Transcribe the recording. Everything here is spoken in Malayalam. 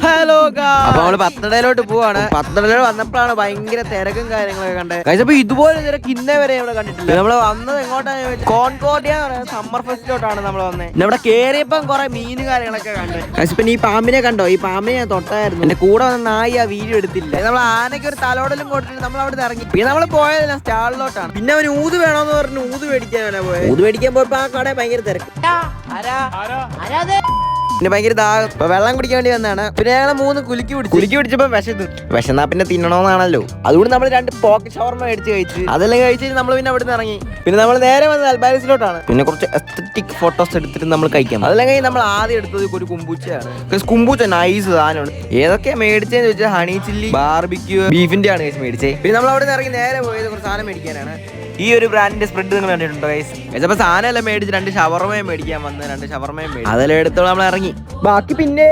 ഹലോ അപ്പൊ നമ്മള് പത്തനംതിട്ടയിലോട്ട് പോവാണ്. പത്തനംതിട്ടയിൽ വന്നപ്പോഴാണ് ഭയങ്കര തിരക്കും കാര്യങ്ങളൊക്കെ കണ്ടത്. കഴിച്ചപ്പോ ഇതുപോലെ തിരക്ക് ഇന്നേ വരെ ഇവിടെ കണ്ടിട്ടില്ല. നമ്മള് വന്നത് എങ്ങോട്ടാണ് ചോദിച്ചാൽ കോൺകോർഡിയ എന്ന് പറയുന്നത് സമ്മർ ഫെസ്റ്റിലോട്ടാണ് നമ്മൾ വന്നത്. ഇവിടെ കയറിയപ്പം കുറെ മീന് കാര്യങ്ങളൊക്കെ കണ്ട്. കഴിച്ചപ്പോ ഈ പാമ്പിനെ കണ്ടോ? ഈ പാമ്പിനെ ഞാൻ തൊട്ടായിരുന്നു. എന്റെ കൂടെ വന്ന നായി ആ വീഡിയോ എടുത്തില്ല. നമ്മൾ ആനയ്ക്ക് ഒരു തലോടലും കൊടുത്തിട്ട് നമ്മൾ അവിടെ ഇറങ്ങി. പിന്നെ നമ്മൾ പോയതല്ല സ്റ്റാളിലോട്ടാണ്. പിന്നെ അവന് ഊത് വേണോന്ന് പറഞ്ഞു ഊത് മേടിക്കാനാണ് പോയത്. ഊത് മേടിക്കാൻ പോയപ്പോ ആ കട ഭയങ്കര തിരക്ക്. പിന്നെ ഭയങ്കര ദാഹം. വെള്ളം കുടിക്കാൻ വേണ്ടി വന്നതാണ്. പിന്നെ ഞങ്ങൾ 3 കുലുക്കി പിടിച്ചപ്പോ വിശന്നാ പിന്നെ തിന്നണോന്നാണല്ലോ. അതുകൊണ്ട് നമ്മൾ 2 പോക്കറ്റ് ഷവർമ മേടിച്ച് കഴിച്ച്. അതെല്ലാം കഴിച്ചിട്ട് നമ്മൾ പിന്നെ അവിടെ നിന്ന് ഇറങ്ങി. പിന്നെ നമ്മൾ നേരെ വന്നത് അൽബാരിസിലോട്ടാണ്. പിന്നെ കുറച്ച് എസ്തറ്റിക് ഫോട്ടോസ് എടുത്തിട്ട് നമ്മൾ കഴിക്കാം. അതെല്ലാം കഴിഞ്ഞ് നമ്മൾ ആദ്യം എടുത്തത് ഒരു കുമ്പൂച്ചയാണ്. കുമ്പൂച്ച നൈസ് സാധനമാണ്. ഏതൊക്കെയാ മേടിച്ചതെന്ന് ചോദിച്ചാൽ ഹണി ചില്ലി, ബാർബിക്യൂ, ബീഫിന്റെ ആണ് മേടിച്ചത്. പിന്നെ നമ്മൾ അവിടെ നിന്ന് ഇറങ്ങി നേരെ പോയത് കുറച്ച് സാധനം മേടിക്കാനാണ്. ഈ ഒരു ബ്രാൻഡിന്റെ സ്പ്രെഡ് നിങ്ങൾ കണ്ടിട്ടുണ്ടോ ഗൈസ്? ചിലപ്പോൾ സാധനം എല്ലാം മേടിച്ച് 2 ഷവർമയും മേടിക്കാൻ വന്ന് 2 ഷവർമയും മേടിച്ചു. അതെല്ലാം എടുത്തോളം നമ്മൾ ഇറങ്ങി. ബാക്കി പിന്നെ